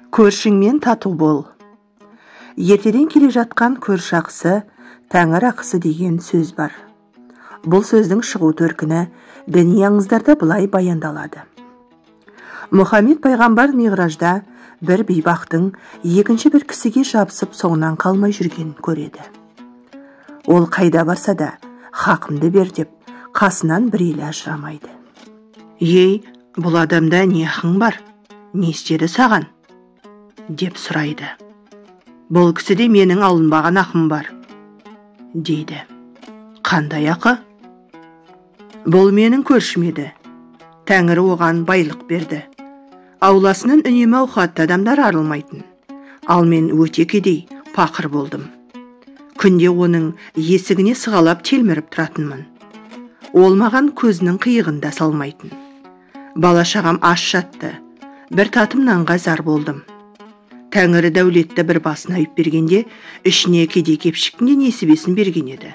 Көршіңмен тату бол. Ертеден келе жатқан көрші ақысы, тәңір ақысы деген сөз бар. Бұл сөздің шығу төркіні діни аңыздарда былай баяндалады. Мұхаммед пайғамбар миғражда бір бейбақтың екінші бір кісіге жабысып соңынан қалмай жүргенін көреді. Ол қайда барса да хақымды бер деп қасынан бір елі ажырамайды. Ей, бұл адамда не ақың бар? Не істеді саған? Деп сұрайды. Бұл кісіде менің алынбаған ақым бар, дейді. Қандай ақы? Бұл менің көршім еді. Тәңір оған байлық берді. Ауласынан үнемі ауқатты адамдар арылмайтын. Ал мен өте кедей, пақыр болдым. Күнде оның есігіне сығалап телміріп тұратынмын. Ол маған көзінің қиығында салмайтын. Бала-шағам аш жатты. Бір татым нанға зар болдым. Тәңірі дәулетті бір басына үйіп бергенде, ішіне кедей кепшіктің несібесін берген еді.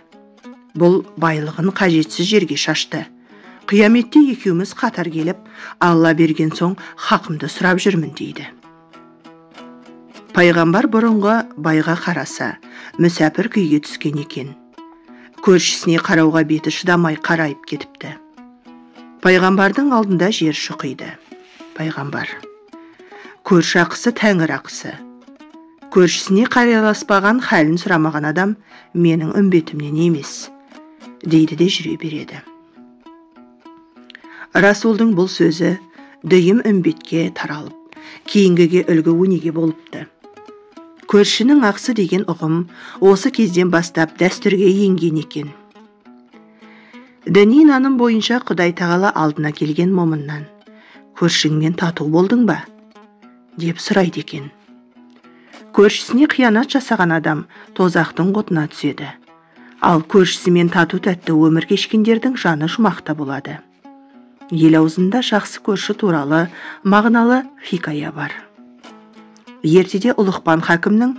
Бұл байлығын қажетсіз жерге шашты. Қияметте екеуміз қатар келіп, Алла берген соң хақымды сұрап жүрмін, дейді. Пайғамбар бұрынғы байға қараса, мүсәпір күйге түскен екен. Көршісіне қарауға беті шыдамай қарайып кетіпті. Пайғамбардың алдында жер шұқиды. Пайғамбар: көрші ақысы тәңір ақысы. Көршісіне қарайласпаған, хәлін сұрамаған адам менің үмбетімнен емес, дейді де жүре береді. Расулдың бұл сөзі дүйім үмбетке таралып, кейінгіге үлгі өнеге болыпты. Көршінің ақысы деген ұғым осы кезден бастап дәстүрге енген екен. Діни наным бойынша Құдай тағала алдына келген момыннан: көршіңмен тату болдың ба? Деп сұрайды екен. Көршісіне қиянат жасаған адам тозақтың отына түседі. Ал көршісімен тату тәтті өмір кешкендердің жаны жұмақта болады. Ел аузында жақсы көрші туралы мағыналы хикая бар. Ертеде Ұлықпан хакімнің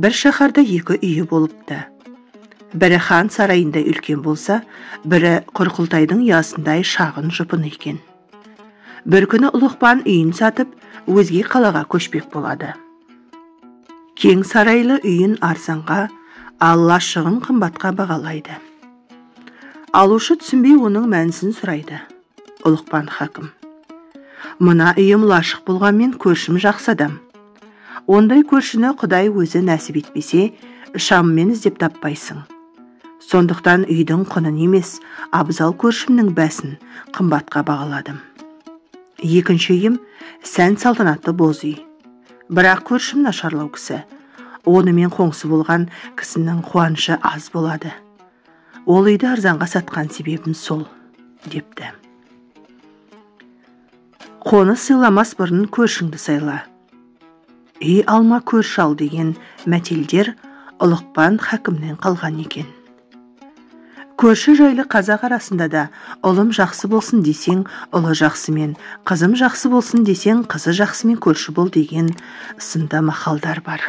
бір шаһарда екі үйі болыпты. Бірі хан сарайындай үлкен болса, бірі Құрқылтайдың ясындай шағын жұпын екен. Бір күні Ұлықпан үйін сатып, өзге қалаға көшпек болады. Кең сарайлы үйін арзанға, Алла шығын қымбатқа бағалайды. Алушы түсінбей оның мәнісін сұрайды. Ұлықпан хакім: мына үйім лашық болғанмен көршім жақсы адам. Ондай көршіні Құдай өзі нәсіп етпесе, шаммен іздеп таппайсың. Сондықтан үйдің құнын емес, абзал көршімнің бәсін қымбатқа бағаладым. Екінші үйім сән салтанатты боз үй. Бірақ көршім нашарлау кісі. Онымен қоңсы болған кісінің қуанышы аз болады. Ол үйді арзанға сатқан себебім сол, депті. Қоны сыйламас бұрын көршіңді сайла. Үй алма көрші ал деген мәтелдер Ұлықпан хакімнен қалған екен. Көрші жайлы қазақ арасында да ұлым жақсы болсын десең, ұлы жақсымен, қызым жақсы болсын десең, қызы жақсымен көрші бол деген сынды мақалдар бар.